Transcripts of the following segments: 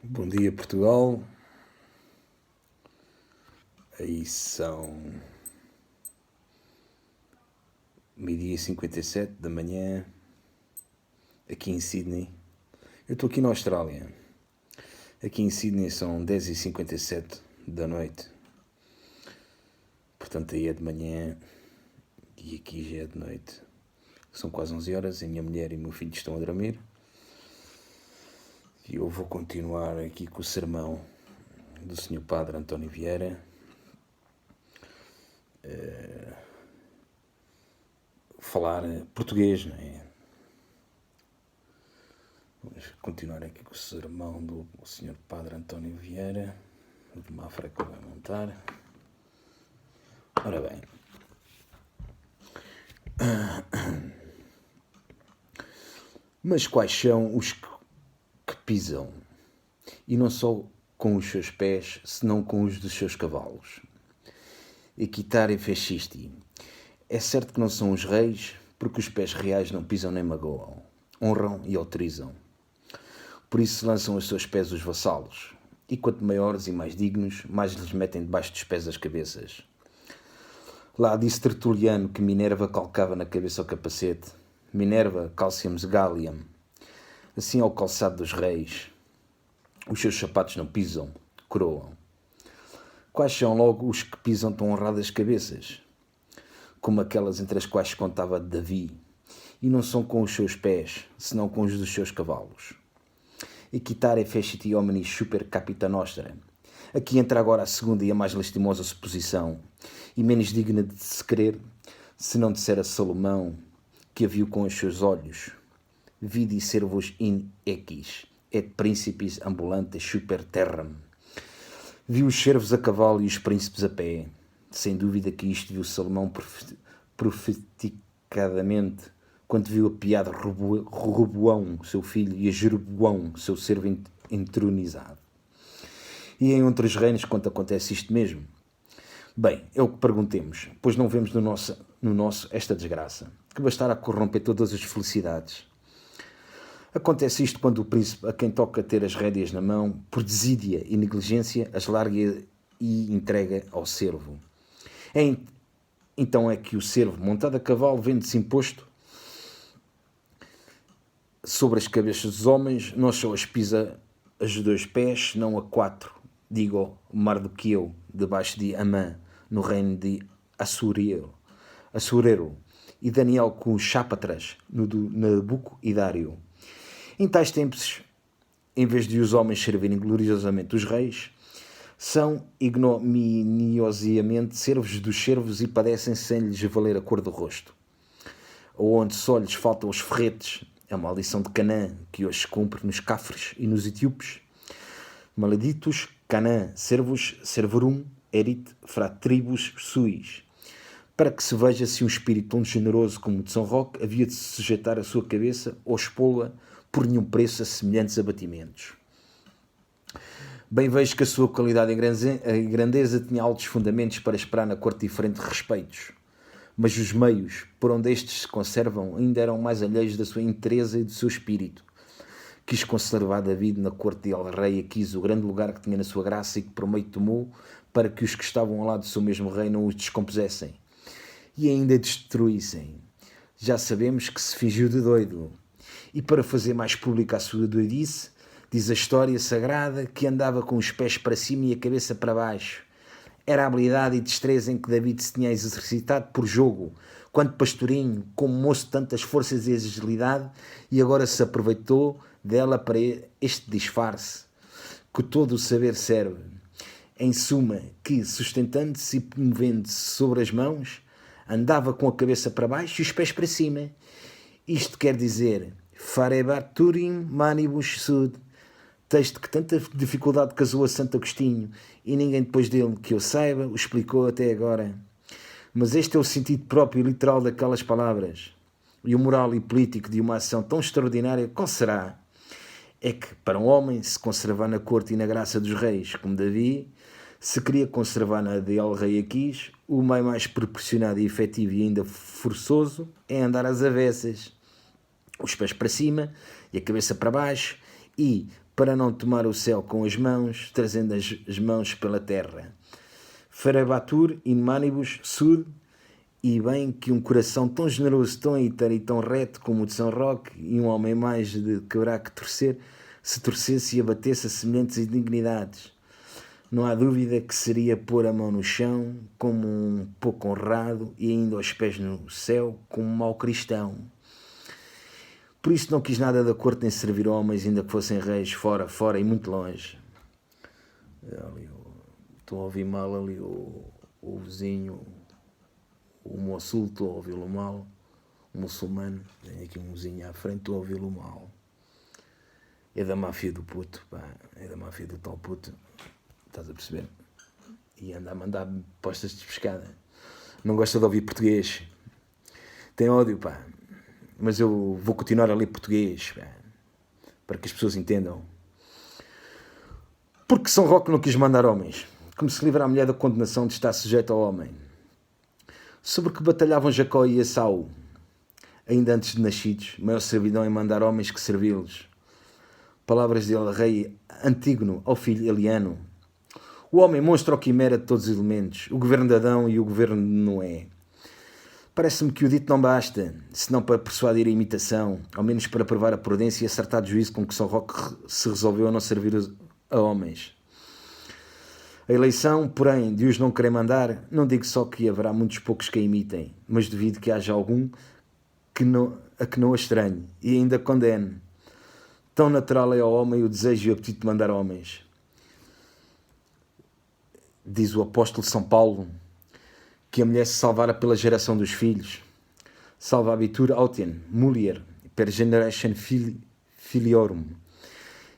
Bom dia, Portugal. Aí são 12h57 da manhã, aqui em Sydney. Eu estou aqui na Austrália. Aqui em Sydney são 10h57 da noite. Portanto, aí é de manhã e aqui já é de noite. São quase 11 horas, a minha mulher e o meu filho estão a dormir. E eu vou continuar aqui com o sermão do Sr. Padre António Vieira. Falar português, não é? Vamos continuar aqui com o sermão do Sr. Padre António Vieira, de Mafra, que vai montar. Ora bem, mas quais são os que pisam, e não só com os seus pés, senão com os dos seus cavalos? Equitare fascisti. É certo que não são os reis, porque os pés reais não pisam nem magoam, honram e autorizam. Por isso lançam aos seus pés os vassalos, e quanto maiores e mais dignos, mais lhes metem debaixo dos pés as cabeças. Lá disse Tertuliano que Minerva calcava na cabeça o capacete. Minerva calciams Galliam. Assim é o calçado dos reis. Os seus sapatos não pisam, coroam. Quais são logo os que pisam tão honradas cabeças? Como aquelas entre as quais se contava Davi, e não são com os seus pés, senão com os dos seus cavalos. Equitare fecit hominis super capita nostra. Aqui entra agora a segunda e a mais lastimosa suposição, e menos digna de se crer, se não disser a Salomão, que a viu com os seus olhos. Vidi servos in equis, et principis ambulantes super terram. Viu os servos a cavalo e os príncipes a pé. Sem dúvida que isto viu Salomão profeticadamente, quando viu a piada Roboão, seu filho, e a Jeroboão, seu servo entronizado. E em outros reinos, quando acontece isto mesmo? Bem, é o que perguntemos, pois não vemos no nosso esta desgraça, que bastará corromper todas as felicidades. Acontece isto quando o príncipe, a quem toca ter as rédeas na mão, por desídia e negligência, as larga e entrega ao servo. Então é que o servo, montado a cavalo, vende-se imposto sobre as cabeças dos homens, não só as pisa as 2 pés, não a 4, digo, Mardoqueu, debaixo de Amã, no reino de Assurero, e Daniel com Chápatras, no Nabuco e Dário. Em tais tempos, em vez de os homens servirem gloriosamente os reis, são ignominiosamente servos dos servos e padecem sem lhes valer a cor do rosto. Onde só lhes faltam os ferretes, a maldição de Canaã, que hoje se cumpre nos Cafres e nos Etíopes. Maleditos Canaã, servos servorum erit fratribus suis. Para que se veja se um espírito tão generoso como o de São Roque havia de se sujeitar a sua cabeça ou expô-la por nenhum preço a semelhantes abatimentos. Bem vejo que a sua qualidade e grandeza tinha altos fundamentos para esperar na corte diferentes respeitos, mas os meios por onde estes se conservam ainda eram mais alheios da sua interesa e do seu espírito. Quis conservar David na corte de El-Rei, quis o grande lugar que tinha na sua graça e que por meio tomou para que os que estavam ao lado do seu mesmo rei não os descompusessem e ainda destruíssem. Já sabemos que se fingiu de doido. E para fazer mais pública a sua doidice, diz a história sagrada que andava com os pés para cima e a cabeça para baixo. Era a habilidade e destreza em que David se tinha exercitado por jogo, quando pastorinho, como moço de tantas forças e agilidade, e agora se aproveitou dela para este disfarce, que todo o saber serve. Em suma, que, sustentando-se e movendo-se sobre as mãos, andava com a cabeça para baixo e os pés para cima. Isto quer dizer, farebat turim manibus sud, texto que tanta dificuldade casou a Santo Agostinho e ninguém depois dele, que eu saiba, o explicou até agora. Mas este é o sentido próprio e literal daquelas palavras. E o moral e político de uma ação tão extraordinária, qual será? É que, para um homem, se conservar na corte e na graça dos reis, como Davi, se queria conservar na de El-Rei Aquis, o meio mais proporcionado e efetivo e ainda forçoso é andar às avessas, os pés para cima e a cabeça para baixo, e, para não tomar o céu com as mãos, trazendo as mãos pela terra. Farebatur in manibus sud, e bem que um coração tão generoso, tão inteiro e tão reto como o de São Roque, e um homem mais de quebrar que torcer, se torcesse e abatesse a semelhantes indignidades. Não há dúvida que seria pôr a mão no chão como um pouco honrado e ainda aos pés no céu como um mau cristão. Por isso não quis nada da corte nem servir homens, ainda que fossem reis, fora e muito longe. Estou a ouvir mal ali o vizinho, o moçul, estou a ouvi-lo mal, o muçulmano, tem aqui um vizinho à frente, estou a ouvi-lo mal. É da máfia do puto, pá, é da máfia do tal puto, estás a perceber? E anda a mandar postas de pescada. Não gosta de ouvir português, tem ódio, pá, mas eu vou continuar a ler português, pá, para que as pessoas entendam. Porque São Roque não quis mandar homens, como se livrar a mulher da condenação de estar sujeita ao homem. Sobre que batalhavam Jacó e Esaú, ainda antes de nascidos, maior servidão em mandar homens que servi-los. Palavras dele, rei Antígono, ao filho Eliano. O homem mostra o quimera de todos os elementos, o governo de Adão e o governo de Noé. Parece-me que o dito não basta, senão para persuadir a imitação, ao menos para provar a prudência e acertar juízo com que São Roque se resolveu a não servir a homens. A eleição, porém, de os não querer mandar, não digo só que haverá muitos poucos que a imitem, mas duvido que haja algum que não a estranhe e ainda condene. Tão natural é ao homem o desejo e o apetite de mandar homens. Diz o apóstolo São Paulo que a mulher se salvara pela geração dos filhos. Salvabitur autien, mulier, per generation filiorum.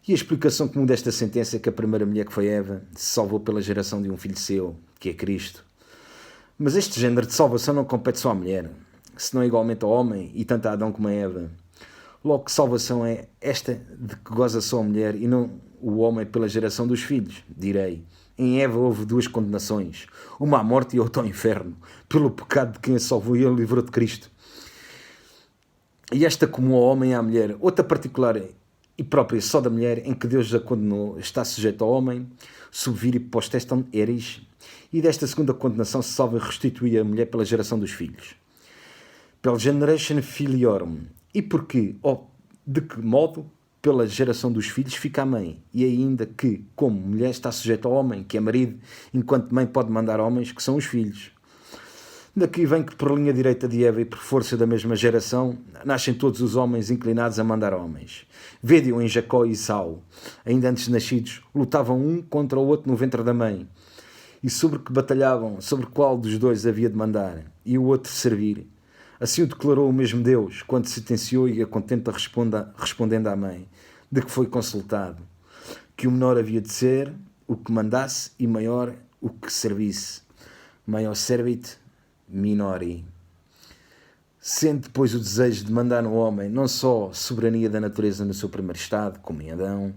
E a explicação comum desta sentença é que a primeira mulher, que foi Eva, se salvou pela geração de um filho seu, que é Cristo. Mas este género de salvação não compete só à mulher, senão igualmente ao homem e tanto a Adão como a Eva. Logo que salvação é esta de que goza só a mulher e não o homem pela geração dos filhos, direi. Em Eva houve duas condenações, uma à morte e outra ao inferno, pelo pecado de quem a salvou e a livrou de Cristo. E esta como ao homem e à mulher, outra particular e própria só da mulher, em que Deus a condenou, está sujeita ao homem, subviri postestam eris, e desta segunda condenação se salva e restitui a mulher pela geração dos filhos. Pela generation filiorum. E porquê? De que modo? Pela geração dos filhos fica a mãe, e ainda que, como mulher, está sujeita ao homem, que é marido, enquanto mãe pode mandar homens, que são os filhos. Daqui vem que por linha direita de Eva e por força da mesma geração, nascem todos os homens inclinados a mandar homens. Vede-o em Jacó e Esaú, ainda antes de nascidos, lutavam um contra o outro no ventre da mãe. E sobre que batalhavam, sobre qual dos dois havia de mandar, e o outro servir. Assim o declarou o mesmo Deus, quando sentenciou e a contenta respondendo à mãe, de que foi consultado, que o menor havia de ser o que mandasse e maior o que servisse. Maior servit minori. Sendo depois o desejo de mandar no homem não só soberania da natureza no seu primeiro estado, como em Adão,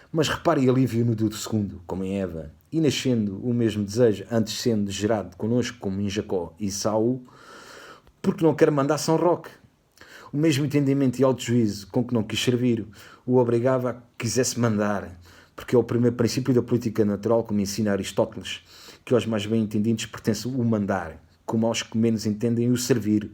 mas repare e alívio no do segundo, como em Eva, e nascendo o mesmo desejo, antes sendo gerado connosco, como em Jacó e Esaú, porque não quer mandar São Roque. O mesmo entendimento e autojuízo com que não quis servir o obrigava a que quisesse mandar, porque é o primeiro princípio da política natural, como ensina Aristóteles, que aos mais bem entendidos pertence o mandar, como aos que menos entendem o servir.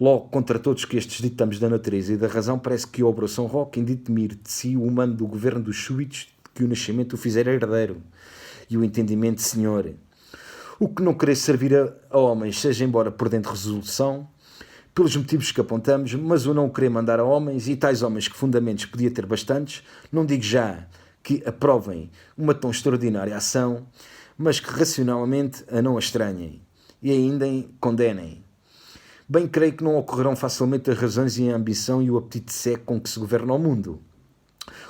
Logo, contra todos que estes ditames da natureza e da razão, parece que obrou São Roque em ditemir de si o humano do governo dos súbitos, que o nascimento o fizera herdeiro, e o entendimento senhor. O que não querer servir a homens, seja embora por dentro de resolução, pelos motivos que apontamos, mas o não querer mandar a homens, e tais homens que fundamentos podia ter bastantes, não digo já que aprovem uma tão extraordinária ação, mas que racionalmente a não a estranhem, e ainda condenem. Bem creio que não ocorrerão facilmente as razões e a ambição e o apetite seco com que se governa o mundo.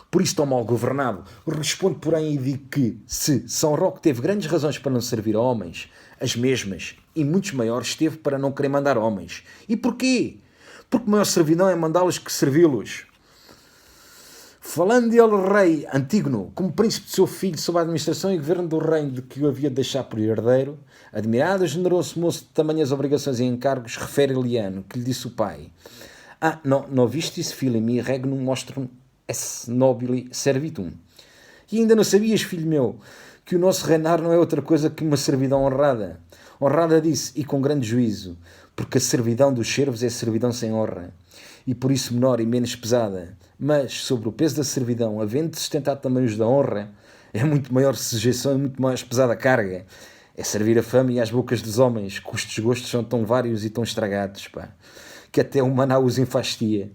Por isso tão mal governado, respondo porém e digo que, se São Roque teve grandes razões para não servir a homens, as mesmas e muitos maiores teve para não querer mandar homens. E porquê? Porque maior servidão é mandá-los que servi-los. Falando ele, rei Antígono, como príncipe de seu filho, sob a administração e governo do reino de que o havia de deixar por herdeiro, admirado e generoso moço de tamanhas obrigações e encargos, refere Eliano, que lhe disse o pai: não viste isso, filho, em mim regnum mostrum esse nobile servitum. E ainda não sabias, filho meu, que o nosso reinar não é outra coisa que uma servidão honrada. Honrada disse, e com grande juízo, porque a servidão dos servos é servidão sem honra, e por isso menor e menos pesada. Mas, sobre o peso da servidão, havendo sustentado também os da honra, é muito maior sujeição e muito mais pesada carga. É servir a fama e às bocas dos homens, cujos gostos são tão vários e tão estragados, pá, que até o maná os enfastia.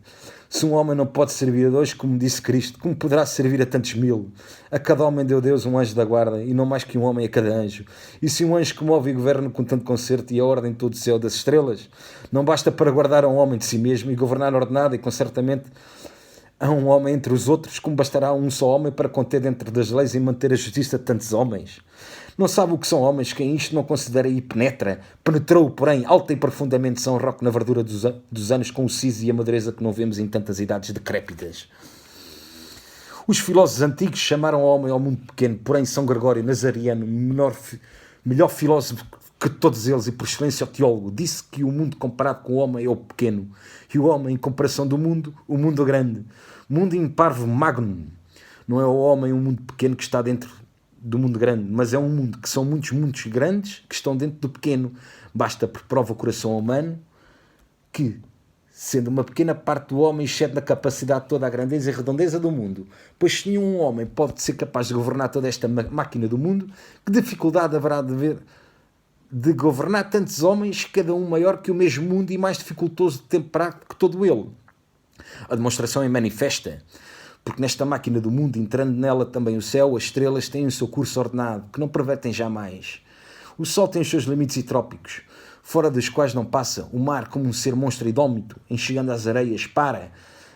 Se um homem não pode servir a dois, como disse Cristo, como poderá servir a tantos mil? A cada homem deu Deus um anjo da guarda, e não mais que um homem a cada anjo. E se um anjo que move e governa com tanto concerto e a ordem de todo o céu das estrelas, não basta para guardar a um homem de si mesmo e governar ordenado e concertamente a um homem entre os outros, como bastará um só homem para conter dentro das leis e manter a justiça de tantos homens? Não sabe o que são homens, quem isto não considera e penetra? Penetrou, porém, alta e profundamente São Roque na verdura dos anos com o siso e a madureza que não vemos em tantas idades decrépitas. Os filósofos antigos chamaram ao homem ao mundo pequeno, porém São Gregório Nazariano, melhor filósofo que todos eles e por excelência o teólogo, disse que o mundo comparado com o homem é o pequeno, e o homem, em comparação do mundo, o mundo grande. Mundo in parvo magnum. Não é o homem um mundo pequeno que está dentro do mundo grande, mas é um mundo que são muitos mundos grandes que estão dentro do pequeno. Basta por prova o coração humano que, sendo uma pequena parte do homem, excede na capacidade toda a grandeza e redondeza do mundo. Pois se nenhum homem pode ser capaz de governar toda esta máquina do mundo, que dificuldade haverá de governar tantos homens, cada um maior que o mesmo mundo e mais dificultoso de temperar que todo ele? A demonstração é manifesta, porque nesta máquina do mundo, entrando nela também o céu, as estrelas têm o seu curso ordenado, que não pervertem jamais. O sol tem os seus limites e trópicos, fora dos quais não passa. O mar, como um ser monstro idómito, enxergando as areias, para.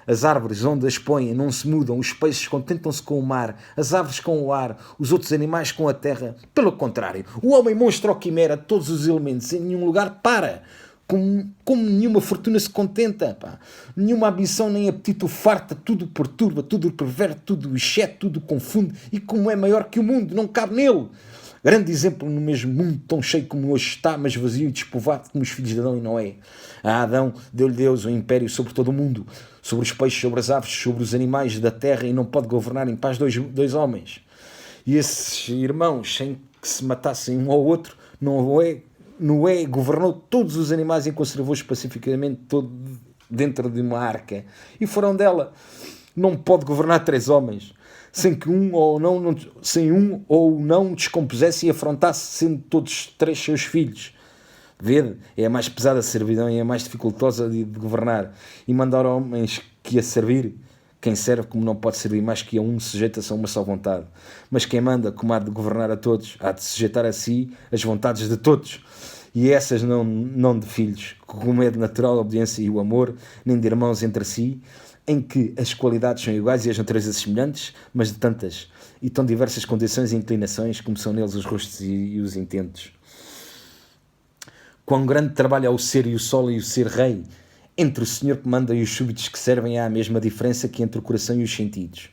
As árvores onde as põem não se mudam, os peixes contentam-se com o mar, as aves com o ar, os outros animais com a terra. Pelo contrário, o homem monstro ou quimera, todos os elementos, em nenhum lugar para. Como nenhuma fortuna se contenta, pá. Nenhuma ambição nem apetite o farta, tudo perturba, tudo perverte, tudo excede, tudo confunde, e como é maior que o mundo, não cabe nele. Grande exemplo no mesmo mundo, tão cheio como hoje está, mas vazio e despovoado como os filhos de Adão e Noé. A Adão deu-lhe Deus um império sobre todo o mundo, sobre os peixes, sobre as aves, sobre os animais da terra, e não pode governar em paz dois homens. E esses irmãos, sem que se matassem um ao outro, Noé governou todos os animais e conservou-os pacificamente todo dentro de uma arca. E foram dela. Não pode governar 3 homens sem que um ou não descompusesse e afrontasse, sendo todos 3 seus filhos. Vede, é a mais pesada a servidão e é a mais dificultosa de governar. E mandar homens que a servir, quem serve como não pode servir mais que a um, sujeita-se a uma só vontade. Mas quem manda, como há de governar a todos, há de sujeitar a si as vontades de todos. E essas não de filhos, como é de natural a obediência e o amor, nem de irmãos entre si, em que as qualidades são iguais e as naturezas semelhantes, mas de tantas e tão diversas condições e inclinações como são neles os rostos e os intentos. Quão grande trabalho é o ser e o sol e o ser rei. Entre o senhor que manda e os súbitos que servem há a mesma diferença que entre o coração e os sentidos.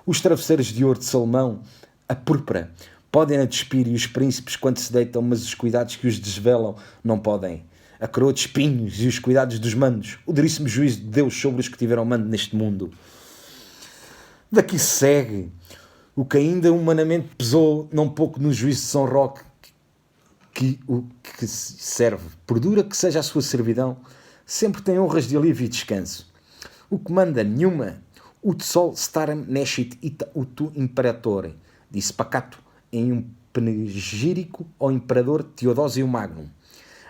Os travesseiros de ouro de Salomão, a púrpura, podem-na despir e os príncipes quando se deitam, mas os cuidados que os desvelam não podem. A coroa de espinhos e os cuidados dos mandos, o duríssimo juízo de Deus sobre os que tiveram mando neste mundo. Daqui se segue o que ainda humanamente pesou não pouco no juízo de São Roque, que o que serve, por dura que seja a sua servidão, sempre tem honras de alívio e descanso. O que manda nenhuma, ut sol starem nescit ita utu imperatore, disse Pacato em um panegírico ao imperador Teodósio Magno.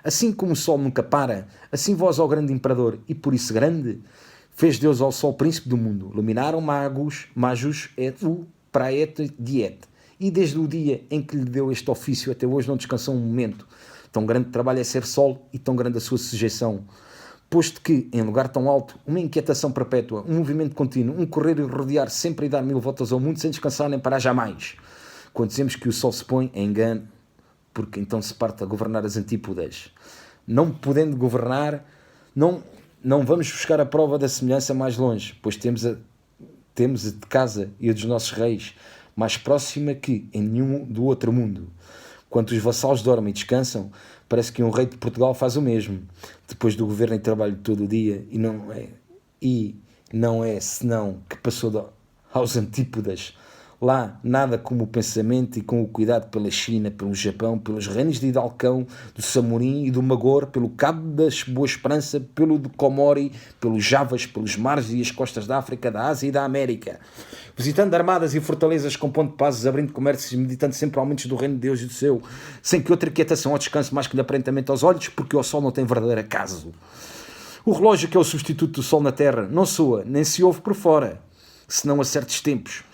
Assim como o sol nunca para, assim vós, ó grande imperador, e por isso grande, fez Deus ao sol príncipe do mundo, luminaram majus et u praet diet. E desde o dia em que lhe deu este ofício até hoje não descansou um momento. Tão grande trabalho é ser sol e tão grande a sua sujeição. Posto que, em lugar tão alto, uma inquietação perpétua, um movimento contínuo, um correr e rodear sempre e dar 1000 voltas ao mundo sem descansar nem parar jamais. Quando dizemos que o sol se põe, é engano, porque então se parte a governar as antípodas. Não podendo governar, não vamos buscar a prova da semelhança mais longe, pois temos a de casa e a dos nossos reis, mais próxima que em nenhum do outro mundo. Quando os vassalos dormem e descansam, parece que um rei de Portugal faz o mesmo, depois do governo e trabalho todo o dia, e não é senão que passou aos antípodas. Lá, nada como o pensamento e com o cuidado pela China, pelo Japão, pelos reinos de Hidalcão, do Samorim e do Magor, pelo Cabo da Boa Esperança, pelo de Comori, pelos Javas, pelos mares e as costas da África, da Ásia e da América. Visitando armadas e fortalezas, compondo pazes, abrindo comércios e meditando sempre aumentos do reino de Deus e do seu, sem que outra quietação ou descanso mais que lhe aparentemente aos olhos, porque o sol não tem verdadeiro acaso. O relógio, que é o substituto do sol na terra, não soa, nem se ouve por fora, senão a certos tempos.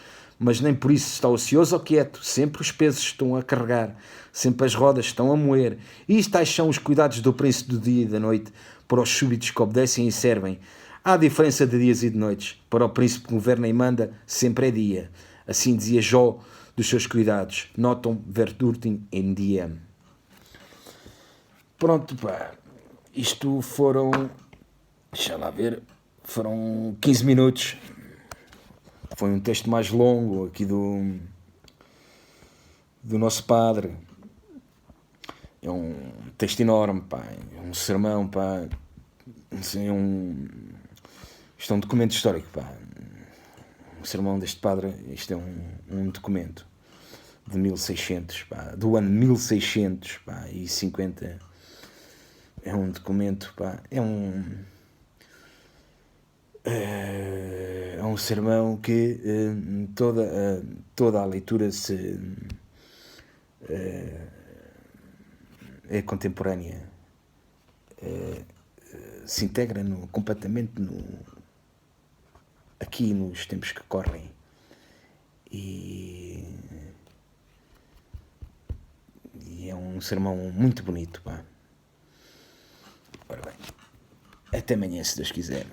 Mas nem por isso está ocioso ou quieto. Sempre os pesos estão a carregar, sempre as rodas estão a moer. E tais são os cuidados do príncipe do dia e da noite, para os súbitos que obedecem e servem. Há diferença de dias e de noites. Para o príncipe que governa e manda, sempre é dia. Assim dizia Jó dos seus cuidados. Notam verdurtem em dia. Pronto, pá. Isto foram... Deixa lá ver. Foram 15 minutos. Foi um texto mais longo aqui do nosso padre. É um texto enorme, pá. É um sermão, pá. Isto é um documento histórico, pá. O sermão deste padre, isto é um documento de 1600, pá. Do ano 1600, pá, e 50. É um documento, pá. É um sermão que toda a leitura é contemporânea, se integra completamente aqui nos tempos que correm, e é um sermão muito bonito, pá. Ora bem, até amanhã, se Deus quiser.